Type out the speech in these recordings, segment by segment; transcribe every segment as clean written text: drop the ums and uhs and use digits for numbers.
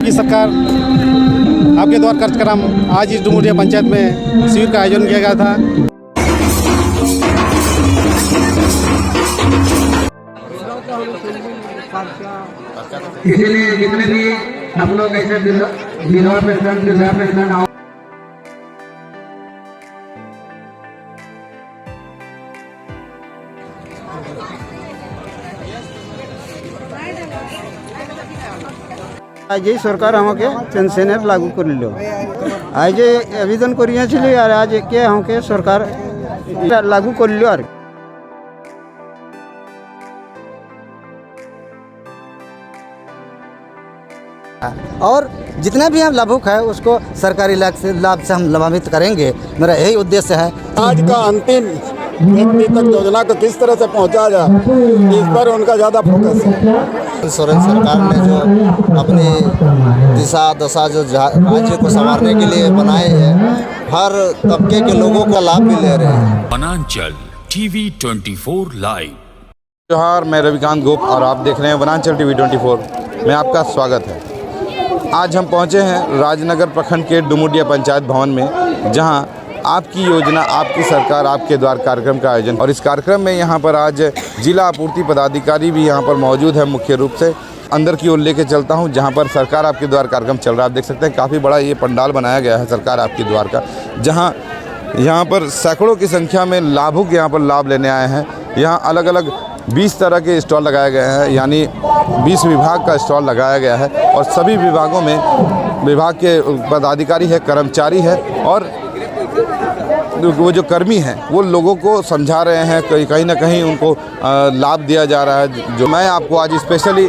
की सरकार आपके द्वार कार्यक्रम आज इस डुमरिया पंचायत में शिविर का आयोजन किया गया था। इसलिए जितने भी हम लोग ऐसे विधवा पेंशन आज सरकार हमके पेंशनर लागू कर लो आज आवेदन करिए और आज के हमके सरकार लागू कर लो। और जितना भी हम लाभुक है उसको सरकारी लाभ से हम लाभान्वित करेंगे। मेरा यही उद्देश्य है। आज का अंतिम व्यक्ति तक योजना को किस तरह से पहुंचा जाए, इस पर उनका ज़्यादा फोकस है। सोरेन सरकार ने जो अपनी दिशा दशा जो राज्य को संवारने के लिए बनाए हैं, हर तबके के लोगों का लाभ भी ले रहे हैं। वनांचल टीवी 24 लाइव। जोहार, मैं रविकांत गोप और आप देख रहे हैं वनांचल टीवी 24 में आपका स्वागत है। आज हम पहुंचे हैं राजनगर प्रखंड के डुमुडिया पंचायत भवन में, जहां आपकी योजना आपकी सरकार आपके द्वार कार्यक्रम का आयोजन। और इस कार्यक्रम में यहां पर आज जिला आपूर्ति पदाधिकारी भी यहां पर मौजूद है। मुख्य रूप से अंदर की ओर लेके चलता हूं, जहां पर सरकार आपके द्वार कार्यक्रम चल रहा है। आप देख सकते हैं काफ़ी बड़ा ये पंडाल बनाया गया है सरकार आपके द्वार का, जहाँ यहाँ पर सैकड़ों की संख्या में लाभुक यहाँ पर लाभ लेने आए हैं। यहाँ अलग अलग 20 तरह के स्टॉल लगाए गए हैं, यानी 20 विभाग का स्टॉल लगाया गया है। और सभी विभागों में विभाग के पदाधिकारी है, कर्मचारी है, और वो जो कर्मी हैं वो लोगों को समझा रहे हैं, कहीं ना कहीं उनको लाभ दिया जा रहा है। जो मैं आपको आज स्पेशली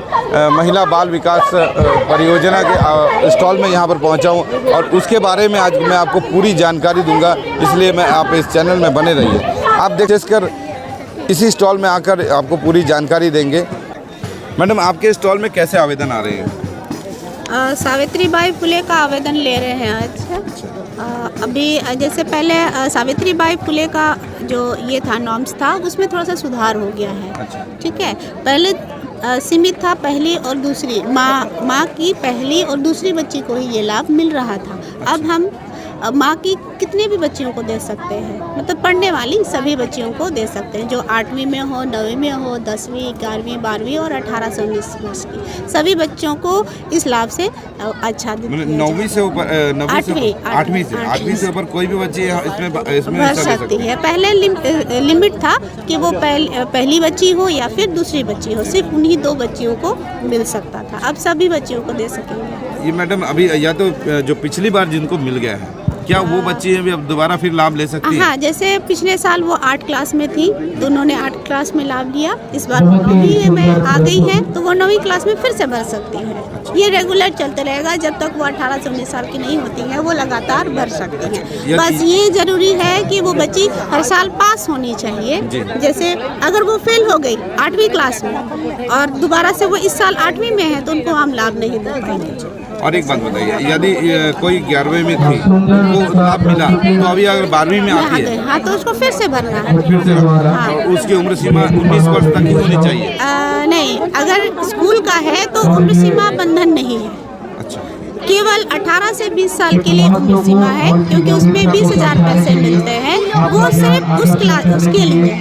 महिला बाल विकास परियोजना के स्टॉल में यहाँ पर पहुँचा हूँ, और उसके बारे में आज मैं आपको पूरी जानकारी दूंगा, इसलिए मैं आप इस चैनल में बने रहिए। आप देख इसी स्टॉल में आकर आपको पूरी जानकारी देंगे। मैडम, आपके स्टॉल में कैसे आवेदन आ रहे हैं? सावित्रीबाई फुले का आवेदन ले रहे हैं आज। अभी जैसे पहले सावित्रीबाई फुले का जो ये था नॉर्म्स था, उसमें थोड़ा सा सुधार हो गया है। ठीक है, पहले सीमित था पहली और दूसरी माँ की पहली और दूसरी बच्ची को ही ये लाभ मिल रहा था। अब हम माँ की कितने भी बच्चियों को दे सकते हैं, मतलब पढ़ने वाली सभी बच्चियों को दे सकते हैं, जो 8वीं में हो, 9वीं में हो, 10वीं, 11वीं, 12वीं और 18 से 19 वर्ष की सभी बच्चों को इस लाभ से अच्छा 9वीं से ऊपर 8वीं से ऊपर कोई भी बच्ची इसमें भर सकती है। पहले लिमिट था कि वो पहली बच्ची हो या फिर दूसरी बच्ची हो, सिर्फ उन्हीं 2 बच्चियों को मिल सकता था। अब सभी बच्चियों को दे सकेंगे। ये मैडम अभी या तो जो पिछली बार जिनको मिल गया है, क्या वो बच्ची भी अब दोबारा फिर लाभ ले सकती है? हाँ, जैसे पिछले साल वो 8 क्लास में थी तो उन्होंने 8 क्लास में लाभ लिया। इस बार वो 9वीं में आ गई है तो वो 9वीं क्लास में फिर से भर सकती है। ये रेगुलर चलते रहेगा जब तक वो 18 से 19 साल की नहीं होती है, वो लगातार भर सकती है। बस ये जरूरी है कि वो बच्ची हर साल पास होनी चाहिए। जैसे अगर वो फेल हो गई 8वीं क्लास में और दोबारा से वो इस साल 8वीं में है तो उनको हम लाभ नहीं दे पाएंगे। और एक बात बताइए, यदि कोई 11वीं में थी उनको लाभ मिला, तो अभी अगर 12वीं में आती है हाँ तो उसको फिर से भरना है। फिर से तो उसकी उम्र सीमा 19 वर्ष तक ही होनी चाहिए? नहीं, अगर स्कूल का है तो उम्र सीमा बंधन नहीं है। अच्छा, केवल 18 से 20 साल के लिए उम्र सीमा है, क्योंकि उसमें 20,000 पैसे मिलते हैं। वो सिर्फ उसके लिए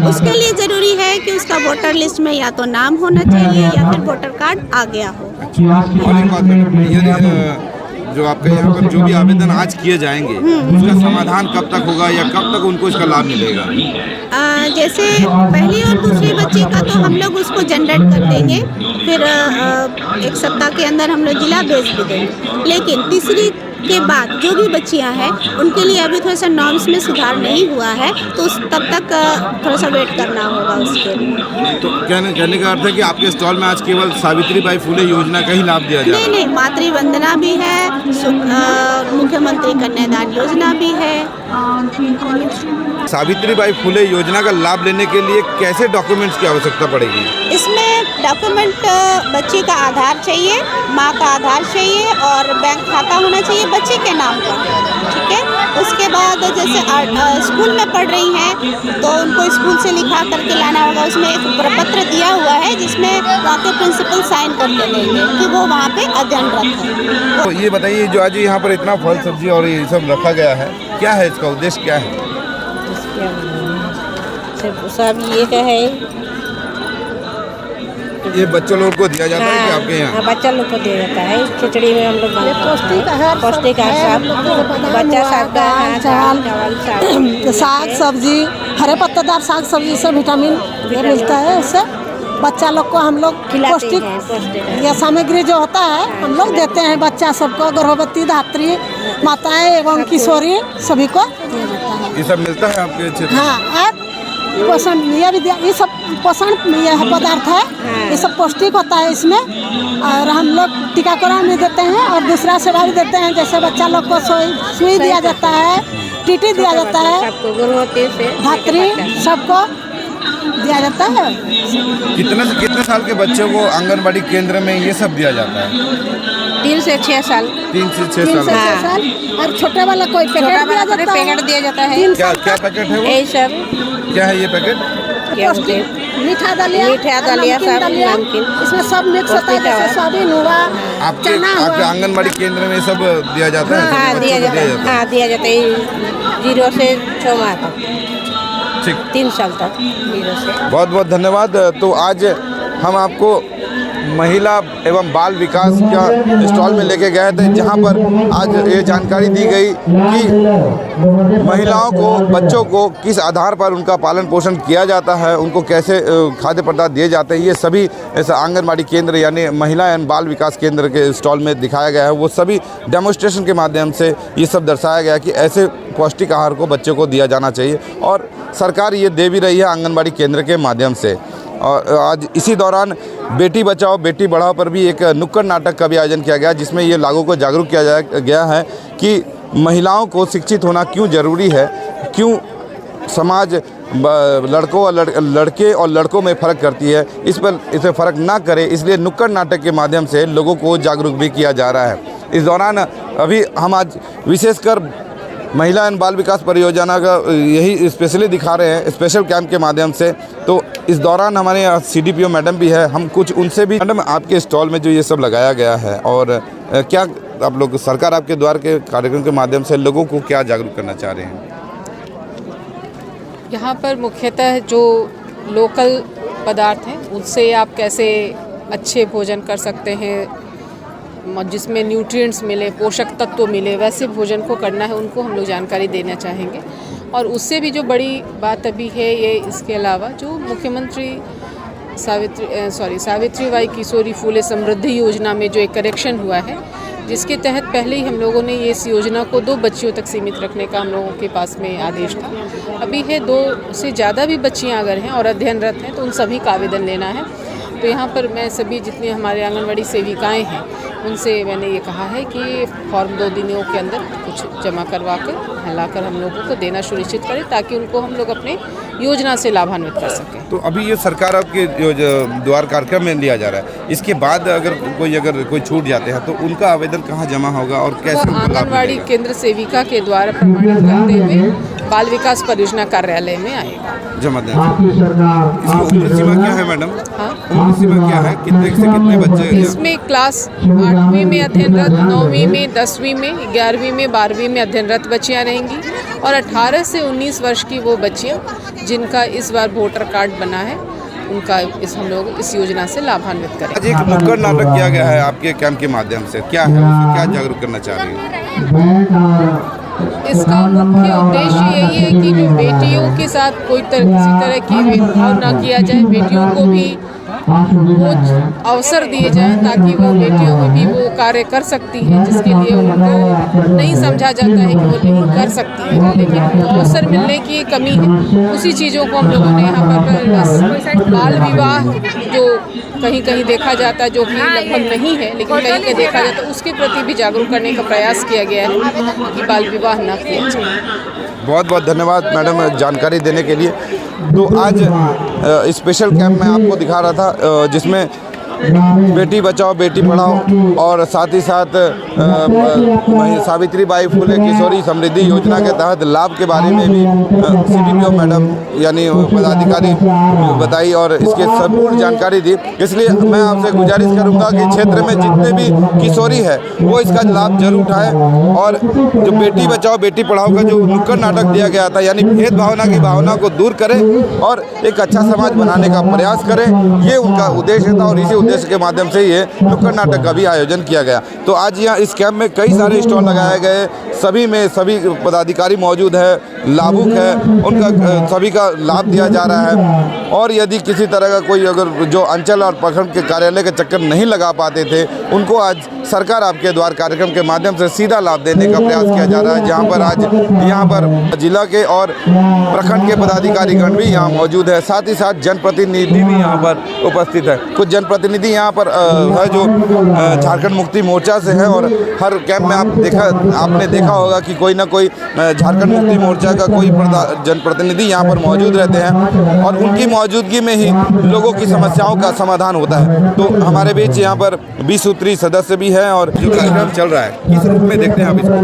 उसके लिए जरूरी है कि उसका वोटर लिस्ट में या तो नाम होना चाहिए या फिर वोटर कार्ड आ गया हो। और एक बात मैडम, जो आपके यहाँ पर जो भी आवेदन आज किए जाएंगे उसका समाधान कब तक होगा या कब तक उनको इसका लाभ मिलेगा? जैसे पहली और दूसरी बच्ची का तो हम लोग उसको जनरेट कर देंगे, फिर 1 सप्ताह के अंदर हम लोग जिला भेज भी देंगे। लेकिन तीसरी के बाद जो भी बच्चियां हैं उनके लिए अभी थोड़ा सा नॉर्म्स में सुधार नहीं हुआ है, तो तब तक थोड़ा सा वेट करना होगा उसके लिए। तो कहने का अर्थ है कि आपके स्टॉल में आज केवल सावित्रीबाई फुले योजना का ही लाभ दिया जा रहा है? नहीं, मातृ वंदना भी है, मुख्यमंत्री कन्यादान योजना भी है, सावित्रीबाई फुले योजना का लाभ लेने के लिए कैसे डॉक्यूमेंट्स की आवश्यकता पड़ेगी? इसमें डॉक्यूमेंट बच्चे का आधार चाहिए, माँ का आधार चाहिए और बैंक खाता होना चाहिए बच्चे के नाम पर, ठीक है। उसके बाद जैसे स्कूल में पढ़ रही हैं तो उनको स्कूल से लिखा करके लाना होगा। उसमें एक प्रपत्र दिया हुआ है जिसमें वहाँ के प्रिंसिपल साइन करके देंगे कि वो वहाँ पे अध्ययनरत है। तो ये बताइए, जो आज यहाँ पर इतना फल सब्जी और ये सब रखा गया है, क्या है इसका उद्देश्य, क्या है? सब ये क्या है, ये बच्चों लोग को दिया जाता है कि आपके यहाँ? बच्चा लोग को दिया जाता है। खिचड़ी में हम लोग पौष्टिक आहार बच्चा साग सब्जी, हरे पत्तेदार साग सब्जी से विटामिन मिलता है। उससे बच्चा लोग को हम लोग पौष्टिक या सामग्री जो होता है हम लोग देते हैं बच्चा सबको, गर्भवती धात्री माताएं एवं किशोरी सभी को दिया जाता है। ये सब मिलता है आपके क्षेत्र? हाँ, और पोषण ये सब पोषण पदार्थ है, ये सब पौष्टिक होता है इसमें। और हम लोग टीकाकरण भी देते हैं और दूसरा सेवा भी देते हैं, जैसे बच्चा लोग को सुई दिया जाता है, टीटी दिया जाता है, धात्री सबको दिया जाता है। कितने साल के बच्चों को आंगनबाड़ी केंद्र में ये सब दिया जाता है? 3 से 6 साल। 3 से 6 साल। और छोटे वाला कोई पैकेट दिया जाता है। क्या पैकेट है वो? यही सब। क्या है ये पैकेट? मीठा दलिया सब नमकीन, इसमें सब मिक्स होता है, जैसे सोयाबीन हुआ, आपके आंगनबाड़ी केंद्र में सब दिया जाता है? हाँ, दिया जाता है 0 से 6 माह तक, 3 साल तक 0 से। बहुत बहुत धन्यवाद। तो आज हम आपको महिला एवं बाल विकास का स्टॉल में लेके गए थे, जहां पर आज ये जानकारी दी गई कि महिलाओं को, बच्चों को किस आधार पर उनका पालन पोषण किया जाता है, उनको कैसे खाद्य पदार्थ दिए जाते हैं, ये सभी ऐसा आंगनबाड़ी केंद्र यानी महिला एवं बाल विकास केंद्र के स्टॉल में दिखाया गया है। वो सभी डेमोन्स्ट्रेशन के माध्यम से ये सब दर्शाया गया कि ऐसे पौष्टिक आहार को बच्चों को दिया जाना चाहिए और सरकार ये दे भी रही है आंगनबाड़ी केंद्र के माध्यम से। और आज इसी दौरान बेटी बचाओ बेटी बढ़ाओ पर भी एक नुक्कड़ नाटक का भी आयोजन किया गया, जिसमें ये लोगों को जागरूक किया गया है कि महिलाओं को शिक्षित होना क्यों ज़रूरी है, क्यों समाज लड़कों और लड़के और लड़कों में फ़र्क करती है, इसे फ़र्क ना करे, इसलिए नुक्कड़ नाटक के माध्यम से लोगों को जागरूक भी किया जा रहा है। इस दौरान अभी हम आज विशेषकर महिला एवं बाल विकास परियोजना का यही स्पेशली दिखा रहे हैं स्पेशल कैंप के माध्यम से। तो इस दौरान हमारे यहाँ CDPO मैडम भी है, हम कुछ उनसे भी। मैडम, आपके स्टॉल में जो ये सब लगाया गया है और क्या आप लोग, सरकार आपके द्वारा के कार्यक्रम के माध्यम से लोगों को क्या जागरूक करना चाह रहे हैं? यहाँ पर मुख्यतः जो लोकल पदार्थ हैं उनसे आप कैसे अच्छे भोजन कर सकते हैं, जिसमें न्यूट्रिएंट्स मिले, पोषक तत्व मिले, वैसे भोजन को करना है, उनको हम लोग जानकारी देना चाहेंगे। और उससे भी जो बड़ी बात अभी है ये, इसके अलावा जो मुख्यमंत्री सावित्रीबाई किशोरी फुले समृद्धि योजना में जो एक करेक्शन हुआ है, जिसके तहत पहले ही हम लोगों ने ये इस योजना को 2 बच्चियों तक सीमित रखने का हम लोगों के पास में आदेश था। अभी है 2 से ज़्यादा भी बच्चियाँ अगर हैं और अध्ययनरत हैं तो उन सभी का आवेदन लेना है। तो यहाँ पर मैं सभी जितने हमारे आंगनबाड़ी सेविकाएं हैं उनसे मैंने ये कहा है कि फॉर्म 2 दिनों के अंदर कुछ जमा करवा कर लाकर हम लोगों को देना सुनिश्चित करें, ताकि उनको हम लोग अपने योजना से लाभान्वित कर सकें। तो अभी ये सरकार आपके द्वार कार्यक्रम में लिया जा रहा है, इसके बाद अगर कोई छूट जाते हैं तो उनका आवेदन कहाँ जमा होगा और कैसे? आंगनबाड़ी केंद्र सेविका के द्वारा प्रमाणित करते हुए बाल विकास परियोजना कार्यालय में आएगा जमा देना। इसकी उम्र सीमा क्या है मैडम? हाँ, उम्र सीमा क्या है, कितने से कितने बच्चे? इसमें क्लास 8वीं में अध्ययनरत, 9वीं में, 10वीं में, 11वीं में, 12वीं में अध्ययनरत बच्चियां रहेंगी और 18 से 19 वर्ष की वो बच्चियां जिनका इस बार वोटर कार्ड बना है, उनका हम लोग इस योजना से लाभान्वित करें। आज एक नुक्कड़ नाटक किया गया है आपके कैंप के माध्यम से, क्या है उसको क्या जागरूक करना चाह रही हैं? इसका मुख्य उद्देश्य यही है कि जो बेटियों के साथ कोई किसी तरह की भेदभाव ना किया जाए, बेटियों को भी वो अवसर दिए जाएं ताकि वो बेटियों में भी वो कार्य कर सकती हैं, जिसके लिए उनको नहीं समझा जाता है कि वो नहीं कर सकती है, लेकिन अवसर मिलने की कमी है। उसी चीज़ों को हम लोगों ने यहाँ पर बाल विवाह जो कहीं कहीं देखा जाता है, जो कि लगभग नहीं है लेकिन कहीं कहीं देखा जाता है, उसके प्रति भी जागरूक करने का प्रयास किया गया है कि बाल विवाह न किया जाए। बहुत बहुत धन्यवाद मैडम जानकारी देने के लिए। तो आज स्पेशल कैंप में आपको दिखा रहा था जिसमें बेटी बचाओ बेटी पढ़ाओ और साथ ही साथ सावित्रीबाई फुले किशोरी समृद्धि योजना के तहत लाभ के बारे में भी CDPO मैडम यानी पदाधिकारी बताई और इसके संपूर्ण जानकारी दी। इसलिए मैं आपसे गुजारिश करूंगा कि क्षेत्र में जितने भी किशोरी है वो इसका लाभ जरूर उठाएं और जो बेटी बचाओ बेटी पढ़ाओ का जो नुक्कड़ नाटक दिया गया था यानी भेदभावना की भावना को दूर करें और एक अच्छा समाज बनाने का प्रयास करें, ये उनका उद्देश्य था और इसी उद्देश्य के माध्यम से ये नुक्कड़ नाटक का भी आयोजन किया गया। तो आज यहाँ इस कैंप में कई सारे स्टॉल लगाए गए, सभी में सभी पदाधिकारी मौजूद है, लाभुक है, उनका सभी का लाभ दिया जा रहा है। और यदि किसी तरह का कोई अगर जो अंचल और प्रखंड के कार्यालय के चक्कर नहीं लगा पाते थे, उनको आज सरकार आपके द्वार कार्यक्रम के माध्यम से सीधा लाभ देने का प्रयास किया जा रहा है, जहाँ पर आज यहाँ पर जिला के और प्रखंड के पदाधिकारीगण भी यहाँ मौजूद है, साथ ही साथ जनप्रतिनिधि भी यहाँ पर उपस्थित है। कुछ जनप्रतिनिधि यहाँ पर है जो झारखंड मुक्ति मोर्चा से है और हर कैंप में आपने देखा होगा कि कोई ना कोई झारखंड मुक्ति मोर्चा का कोई जनप्रतिनिधि यहाँ पर मौजूद रहते हैं और उनकी मौजूदगी में ही लोगों की समस्याओं का समाधान होता है। तो हमारे बीच यहाँ पर 20 सूत्री सदस्य भी है और जो कार्यक्रम चल रहा है किस रूप में देखते हैं आप इसको?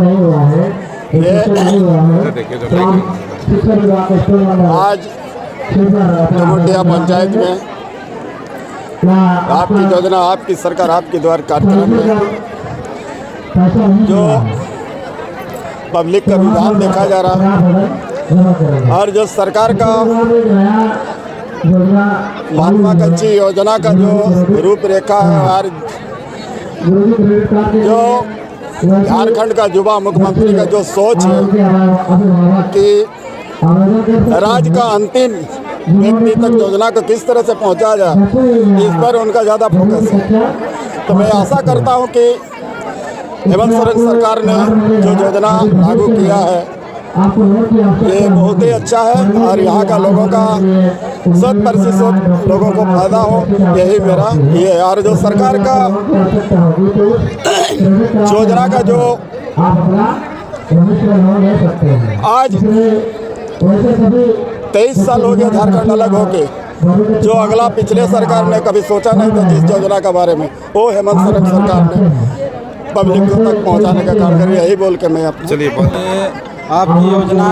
आज डुमुरिया पंचायत में आपकी योजना आपकी सरकार आपके द्वार कार्यक्रम में जो पब्लिक का रुझान देखा जा रहा है और जो सरकार का महत्वाकांक्षी योजना का जो रूपरेखा है और जो झारखंड का युवा मुख्यमंत्री का जो सोच है कि राज्य का अंतिम व्यक्ति तक योजना को किस तरह से पहुंचा जाए, इस पर उनका ज़्यादा फोकस है। तो मैं आशा करता हूं कि हेमंत सोरेन सरकार ने जो योजना लागू किया है ये बहुत ही अच्छा है और यहाँ का लोगों का 100% लोगों को फायदा हो, यही मेरा ये है। और जो सरकार का योजना का जो आज 23 साल हो गया झारखंड अलग होके, जो अगला पिछले सरकार ने कभी सोचा नहीं था जिस योजना के बारे में, वो हेमंत सोरेन सरकार ने पब्लिक को तक पहुंचाने का काम कर, यही बोल के मैं आप चलिए आपकी योजना,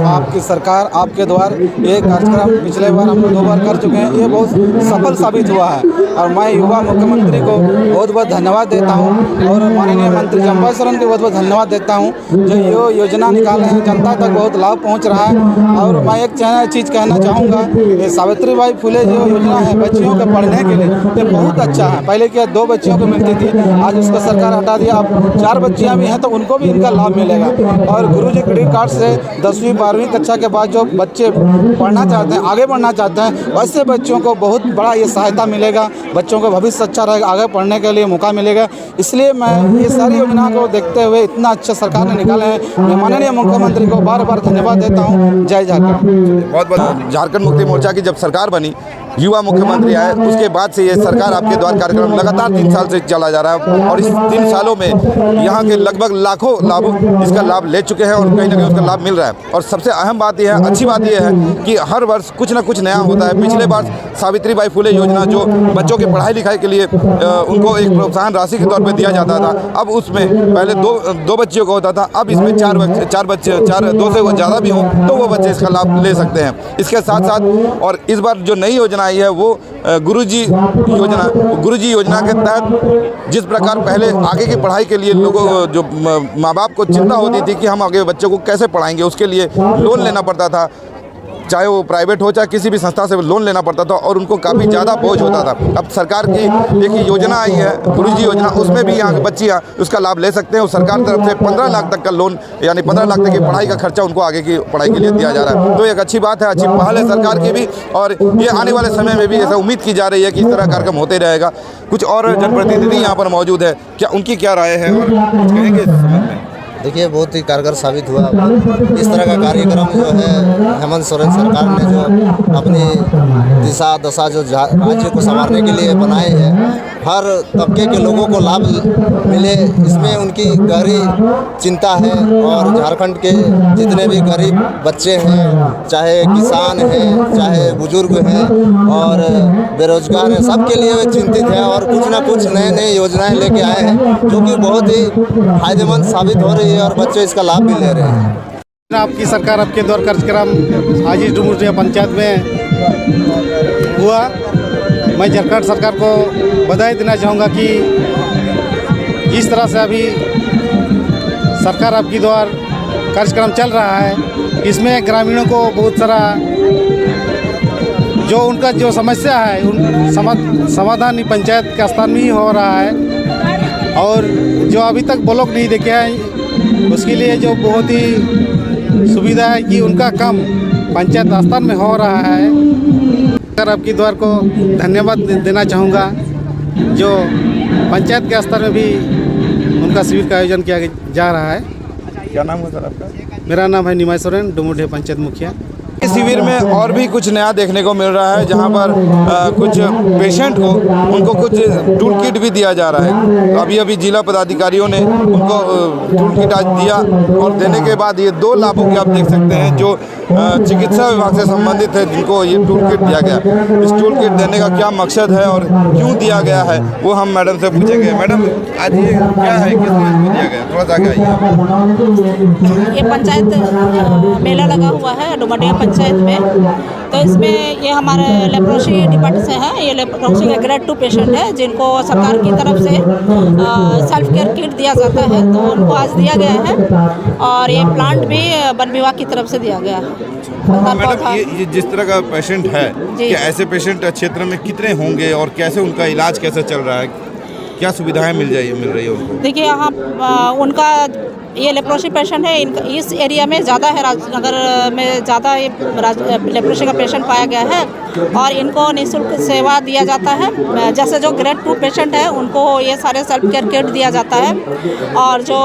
आपकी सरकार, आपके द्वार, ये कार्यक्रम पिछले बार हम 2 बार कर चुके हैं। ये बहुत सफल साबित हुआ है और मैं युवा मुख्यमंत्री को बहुत बहुत धन्यवाद देता हूँ और माननीय मंत्री चंपा सोरेन को बहुत बहुत धन्यवाद देता हूँ जो ये योजना निकाले हैं, जनता तक बहुत लाभ पहुँच रहा है। और मैं एक चीज़ कहना चाहूँगा, ये सावित्रीबाई फुले जो योजना है बच्चियों के पढ़ने के लिए, ये बहुत अच्छा है। पहले क्या 2 बच्चियों को मिलती थी, आज उसको सरकार हटा दिया, अब 4 बच्चियाँ भी हैं तो उनको भी इनका लाभ मिलेगा। और गुरुजी क्रेडिट कार्ड से 10वीं 12वीं कक्षा के बाद जो बच्चे पढ़ना चाहते हैं, आगे बढ़ना चाहते हैं, वैसे बच्चों को बहुत बड़ा ये सहायता मिलेगा, बच्चों का भविष्य अच्छा रहेगा, आगे पढ़ने के लिए मौका मिलेगा। इसलिए मैं ये सारी योजना को देखते हुए इतना अच्छा सरकार ने निकाले हैं, मैं माननीय मुख्यमंत्री को बार बार धन्यवाद देता हूँ। जय झारखंड। बहुत बहुत झारखंड मुक्ति मोर्चा की जब सरकार बनी, युवा मुख्यमंत्री आए, उसके बाद से ये सरकार आपके द्वार कार्यक्रम लगातार 3 साल से चला जा रहा है और इस 3 सालों में यहाँ के लगभग लाखों लाभुक इसका लाभ ले चुके हैं और कहीं ना कहीं उसका लाभ मिल रहा है। और सबसे अहम बात यह है, अच्छी बात यह है कि हर वर्ष कुछ ना कुछ नया होता है। पिछले बार सावित्रीबाई फुले योजना जो बच्चों की पढ़ाई लिखाई के लिए उनको एक प्रोत्साहन राशि के तौर पर दिया जाता था, अब उसमें पहले दो बच्चियों का होता था, अब इसमें 4 बच्चे 2 से ज़्यादा भी हों तो वो बच्चे इसका लाभ ले सकते हैं। इसके साथ साथ और इस बार जो नई योजना आई है वो गुरुजी योजना के तहत जिस प्रकार पहले आगे की पढ़ाई के लिए लोगों जो माँ बाप को चिंता होती थी कि हम आगे बच्चों को कैसे पढ़ाएंगे, उसके लिए लोन लेना पड़ता था, चाहे वो प्राइवेट हो चाहे किसी भी संस्था से लोन लेना पड़ता था और उनको काफ़ी ज़्यादा बोझ होता था। अब सरकार की एक योजना आई है गुरुजी योजना, उसमें भी यहाँ की बच्चियाँ उसका लाभ ले सकते हैं। सरकार की तरफ से 15 लाख तक का लोन यानी 15 लाख तक की पढ़ाई का खर्चा उनको आगे की पढ़ाई के लिए दिया जा रहा है। तो एक अच्छी बात है, अच्छी पहल है सरकार की भी और ये आने वाले समय में भी ऐसा उम्मीद की जा रही है कि इस तरह कार्यक्रम होते रहेगा। कुछ और जनप्रतिनिधि यहाँ पर मौजूद है, क्या उनकी क्या राय है और कुछ कहेंगे इस संबंध में? देखिए, बहुत ही कारगर साबित हुआ। इस तरह का कार्यक्रम जो है हेमंत सोरेन सरकार ने जो अपनी दिशा दशा जो राज्य को संवारने के लिए बनाए हैं, हर तबके के लोगों को लाभ मिले, इसमें उनकी गहरी चिंता है। और झारखंड के जितने भी गरीब बच्चे हैं, चाहे किसान हैं, चाहे बुजुर्ग हैं और बेरोजगार हैं, सबके लिए वे चिंतित हैं और कुछ ना कुछ नए नए योजनाएं लेके आए हैं जो कि बहुत ही फायदेमंद साबित हो रही है और बच्चे इसका लाभ भी ले रहे हैं। आपकी सरकार आपके द्वार कार्यक्रम आज इस डुमरिया पंचायत में हुआ। मैं झारखंड सरकार को बधाई देना चाहूँगा कि इस तरह से अभी सरकार आपकी द्वार कार्यक्रम चल रहा है, इसमें ग्रामीणों को बहुत सारा जो उनका जो समस्या है उन समाधान पंचायत के स्थान में ही हो रहा है। और जो अभी तक ब्लॉक नहीं देखे हैं उसके लिए जो बहुत ही सुविधा है कि उनका काम पंचायत स्थान में हो रहा है। सरकार आपकी द्वार को धन्यवाद देना चाहूँगा जो पंचायत के स्तर में भी उनका शिविर का आयोजन किया जा रहा है। क्या नाम है सर आपका? मेरा नाम है निमाय सोरेन, डुमरिया पंचायत मुखिया। इस शिविर में और भी कुछ नया देखने को मिल रहा है, जहां पर कुछ पेशेंट को उनको कुछ टूल किट भी दिया जा रहा है। तो अभी अभी जिला पदाधिकारियों ने उनको टूल किट आज दिया और देने के बाद ये 2 लाभों के आप देख सकते हैं जो चिकित्सा विभाग से संबंधित है, जिनको ये टूल किट दिया गया। इस टूल किट देने का क्या मकसद है और क्यों दिया गया है वो हम मैडम से पूछेंगे। मैडम, आज ये क्या है, किस लिए दिया गया, थोड़ा सा आइए। ये पंचायत मेला लगा हुआ है डुमरिया पंचायत में, तो इसमें ये हमारे लेप्रोसी डिपार्टमेंट से है। ये लेप्रोसी का ग्रेड 2 पेशेंट है जिनको सरकार की तरफ से सेल्फ केयर किट दिया जाता है, तो उनको आज दिया गया है। और ये प्लांट भी वन विभाग की तरफ से दिया गया है। मैडम, ये जिस तरह का पेशेंट है, क्या ऐसे पेशेंट क्षेत्र में कितने होंगे और कैसे उनका इलाज कैसे चल रहा है, क्या सुविधाएं मिल रही है उनको? देखिए, यहाँ उनका ये लेप्रोसी पेशेंट है, इस एरिया में ज़्यादा है, राजनगर में ज़्यादा ये लेप्रोसी का पेशेंट पाया गया है और इनको निःशुल्क सेवा दिया जाता है। जैसे जो ग्रेड 2 पेशेंट है उनको ये सारे सेल्फ केयर किट दिया जाता है और जो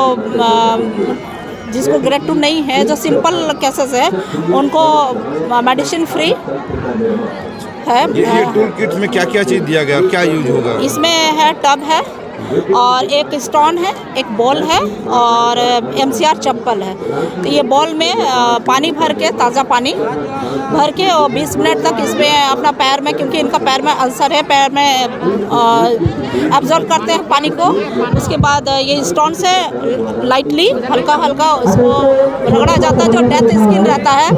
जिसको ग्रेड 2 नहीं है, जो सिंपल केसेस है, उनको मेडिसिन फ्री है। ये टूल किट में क्या क्या चीज़ दिया गया और क्या यूज होगा? इसमें है टब है और एक स्टोन है, एक बॉल है और MCR चप्पल है। तो ये बॉल में पानी भर के, ताज़ा पानी भर के और 20 मिनट तक इसमें अपना पैर में, क्योंकि इनका पैर में अल्सर है, पैर में एब्जॉर्ब करते हैं पानी को। उसके बाद ये स्टोन से लाइटली हल्का हल्का उसको रगड़ा जाता है, जो डेथ स्किन रहता है।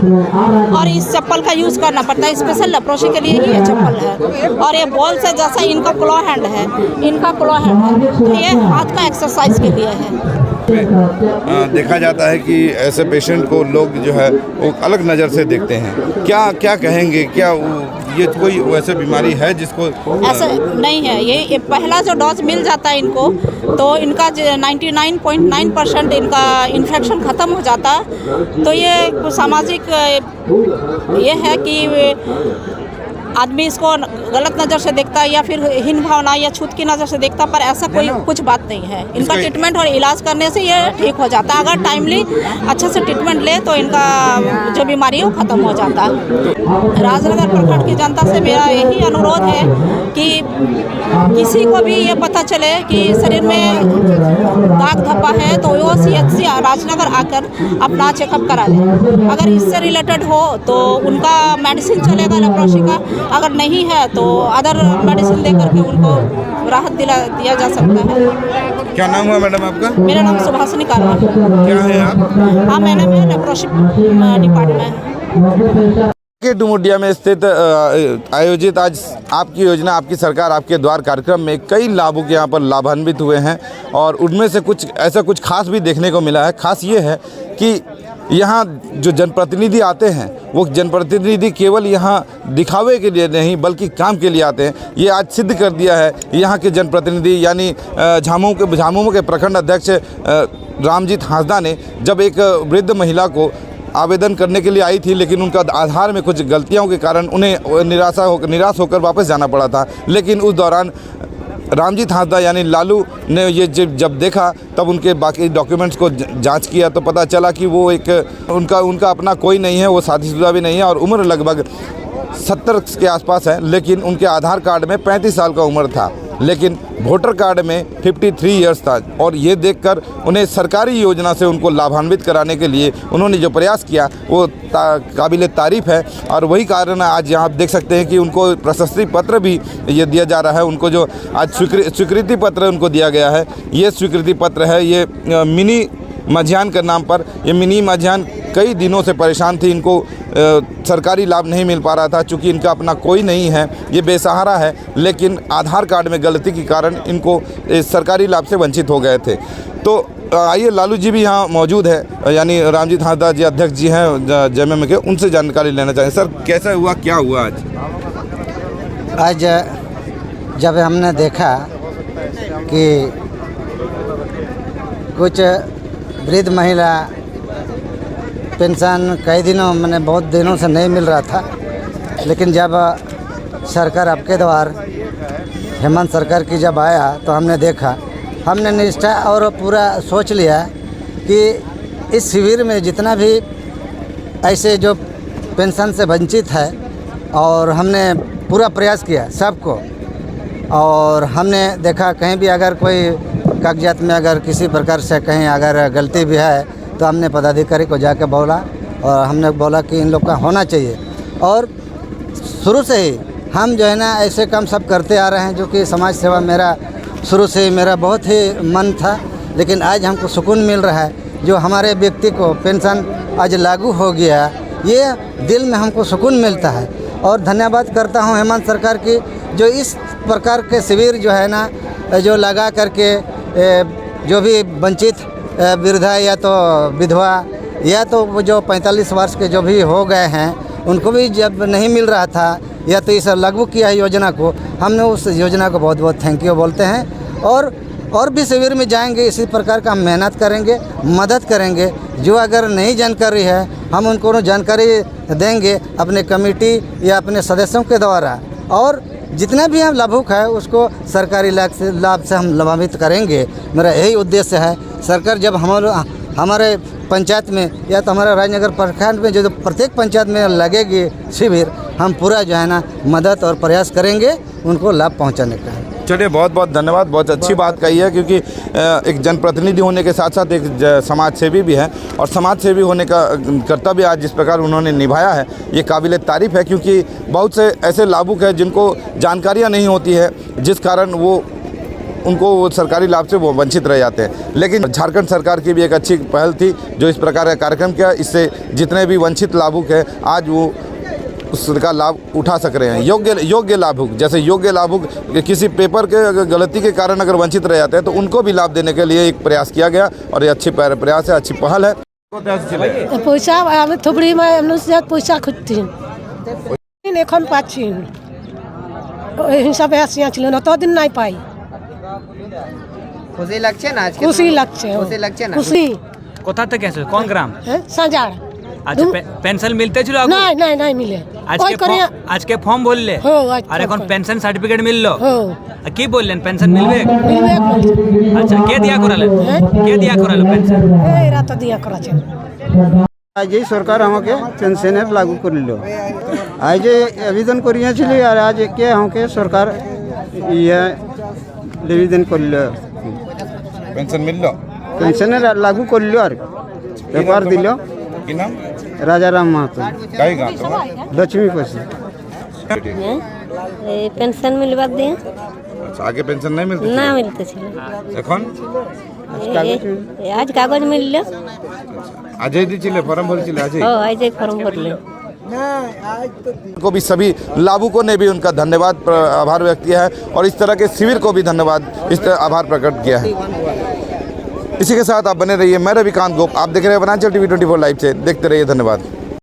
और इस चप्पल का यूज़ करना पड़ता है, स्पेशल लेप्रोसी के लिए ही ये चप्पल है। और ये बॉल से जैसा इनका क्लॉ हैंड है, इनका क्लॉ हैंड है, तो ये हाथ का एक्सरसाइज के लिए है। देखा जाता है कि ऐसे पेशेंट को लोग जो है वो अलग नज़र से देखते हैं। क्या कहेंगे, क्या ये कोई वैसे बीमारी है जिसको? ऐसा नहीं है, ये पहला जो डोज मिल जाता है इनको, तो इनका 99.9% इनका इन्फेक्शन ख़त्म हो जाता है। तो ये सामाजिक ये है कि आदमी इसको गलत नज़र से देखता है या फिर हीन भावना या छूत की नज़र से देखता, पर ऐसा कोई कुछ बात नहीं है। इनका ट्रीटमेंट और इलाज करने से ये ठीक हो जाता है। अगर टाइमली अच्छे से ट्रीटमेंट ले तो इनका जो बीमारी है वो ख़त्म हो जाता है। राजनगर प्रखंड की जनता से मेरा यही अनुरोध है कि किसी को भी ये पता चले कि शरीर में दाग धब्बा है तो वो CHC राजनगर आकर अपना चेकअप करा ले। अगर इससे रिलेटेड हो तो उनका मेडिसिन चलेगा लेप्रोसी का, अगर नहीं है तो अदर मेडिसिन दे करके उनको राहत दिया जा सकता है। क्या नाम हुआ मैडम आपका? मेरा नाम सुभाषिनी कारवा। क्या है आप? हाँ, मैंने लेप्रोसी डिपार्टमेंट के डुमरिया में स्थित आयोजित आज आपकी योजना, आपकी सरकार, आपके द्वार कार्यक्रम में कई लाभों के यहाँ पर लाभान्वित हुए हैं और उनमें से कुछ खास भी देखने को मिला है। खास ये है कि यहाँ जो जनप्रतिनिधि आते हैं वो जनप्रतिनिधि केवल यहाँ दिखावे के लिए नहीं बल्कि काम के लिए आते हैं। ये आज सिद्ध कर दिया है यहाँ के जनप्रतिनिधि यानी झामुमो के प्रखंड अध्यक्ष रामजीत हांसदा ने, जब एक वृद्ध महिला को आवेदन करने के लिए आई थी, लेकिन उनका आधार में कुछ गलतियों के कारण उन्हें निराश होकर वापस जाना पड़ा था। लेकिन उस दौरान रामजीत हांसदा यानी लालू ने ये जब देखा तब उनके बाकी डॉक्यूमेंट्स को जांच किया तो पता चला कि वो एक उनका अपना कोई नहीं है, वो शादीशुदा भी नहीं है और उम्र लगभग 70 के आसपास है, लेकिन उनके आधार कार्ड में 35 साल का उम्र था, लेकिन वोटर कार्ड में 53 ईयर्स था। और ये देखकर उन्हें सरकारी योजना से उनको लाभान्वित कराने के लिए उन्होंने जो प्रयास किया वो काबिल तारीफ़ है। और वही कारण आज यहाँ आप देख सकते हैं कि उनको प्रशस्ति पत्र भी ये दिया जा रहा है। उनको जो आज स्वीकृति पत्र उनको दिया गया है, ये स्वीकृति पत्र है ये मिनी माझियान के नाम पर। ये मिनी माझियान कई दिनों से परेशान थी, इनको सरकारी लाभ नहीं मिल पा रहा था चूँकि इनका अपना कोई नहीं है, ये बेसहारा है, लेकिन आधार कार्ड में गलती के कारण इनको सरकारी लाभ से वंचित हो गए थे। तो आइए लालू जी भी यहाँ मौजूद है, यानी रामजीत हांसदा जी अध्यक्ष जी हैं जेएमएम के, उनसे जानकारी लेना चाहें। सर कैसा हुआ, क्या हुआ आज जब हमने देखा कि कुछ वृद्ध महिला पेंशन कई दिनों मैंने बहुत दिनों से नहीं मिल रहा था, लेकिन जब सरकार आपके द्वार हेमंत सरकार की जब आया तो हमने देखा, हमने निष्ठा और पूरा सोच लिया कि इस शिविर में जितना भी ऐसे जो पेंशन से वंचित है, और हमने पूरा प्रयास किया सबको, और हमने देखा कहीं भी अगर कोई कागजात में अगर किसी प्रकार से कहीं अगर गलती भी है तो हमने पदाधिकारी को जाके बोला और हमने बोला कि इन लोग का होना चाहिए। और शुरू से ही हम जो है ना ऐसे काम सब करते आ रहे हैं, जो कि समाज सेवा मेरा शुरू से मेरा बहुत ही मन था, लेकिन आज हमको सुकून मिल रहा है। जो हमारे व्यक्ति को पेंशन आज लागू हो गया, ये दिल में हमको सुकून मिलता है। और धन्यवाद करता हूँ हेमंत सरकार की, जो इस प्रकार के शिविर जो है ना जो लगा करके जो भी वंचित वृद्धा या तो विधवा या तो वो जो 45 वर्ष के जो भी हो गए हैं, उनको भी जब नहीं मिल रहा था या तो इस लागू किया है योजना को, हमने उस योजना को बहुत बहुत थैंक यू बोलते हैं। और भी शिविर में जाएंगे, इसी प्रकार का हम मेहनत करेंगे, मदद करेंगे। जो अगर नहीं जानकारी है हम उनको जानकारी देंगे अपने कमेटी या अपने सदस्यों के द्वारा, और जितना भी हम लाभुक है उसको सरकारी लाभ से हम लाभान्वित करेंगे। मेरा यही उद्देश्य है। सरकार जब हमारे पंचायत में या तो हमारे राजनगर प्रखंड में जो प्रत्येक पंचायत में लगेगी शिविर, हम पूरा जो है ना मदद और प्रयास करेंगे उनको लाभ पहुंचाने का। चलिए बहुत बहुत धन्यवाद, बहुत अच्छी बात कही है, क्योंकि एक जनप्रतिनिधि होने के साथ साथ एक समाज सेवी भी हैं, और समाज सेवी होने का कर्तव्य आज जिस प्रकार उन्होंने निभाया है ये काबिल तारीफ़ है। क्योंकि बहुत से ऐसे लाभुक हैं जिनको जानकारियाँ नहीं होती है, जिस कारण उनको सरकारी लाभ से वो वंचित रह जाते हैं। लेकिन झारखंड सरकार की भी एक अच्छी पहल थी जो इस प्रकार का कार्यक्रम किया, इससे जितने भी वंचित लाभुक हैं आज वो उसका लाभ उठा सक रहे हैं। योग्य लाभुक, जैसे योग्य लाभुक किसी पेपर के अगर गलती के कारण अगर वंचित रह जाते हैं तो उनको भी लाभ देने के लिए एक प्रयास किया गया, और ये अच्छी प्रयास है, अच्छी पहल है। पैसा थोड़ी पैसा खुजती এখন পাচ্ছি হিসাবে আসিয়া ছিল না, ততদিন নাই পাই। খুশি লাগছে না আজকে? খুশি লাগছে, খুশি লাগছে না? খুশি। কোথা থেকে এসেছো, কোন গ্রাম? সাজার। আচ্ছা পেনশন মিলতে ছিল? নাই মিলে। আজকে ফর্ম ভরলে আর এখন পেনশন সার্টিফিকেট মিললো, কি বললেন পেনশন মিলবে? আচ্ছা কে দিয়া করালো পেনশন? এরা তো দিয়া করাছে। आज सरकार हमें पेंशनर लागू कर लो, आज आवेदन करिए और आज के हमें सरकार ये आवेदन कर लो, पेंशन मिल लो, पेंशनर लागू कर लो और पेपर दिल। राजा राम महतो, लक्ष्मी पैसे पेंशन मिलवा दिए। अच्छा आगे पेंशन नहीं मिलती? ना मिलते आज कागज मिल लो। आज ही फॉर्म भर आज फॉर्म भर ले को भी सभी लाभुकों ने भी उनका धन्यवाद आभार व्यक्त किया है, और इस तरह के शिविर को भी धन्यवाद इस तरह आभार प्रकट किया है। इसी के साथ आप बने रहिए। मैं रविकांत गोप, आप देख रहे हैं वनांचल टीवी 24 लाइव से। देखते रहिए, धन्यवाद।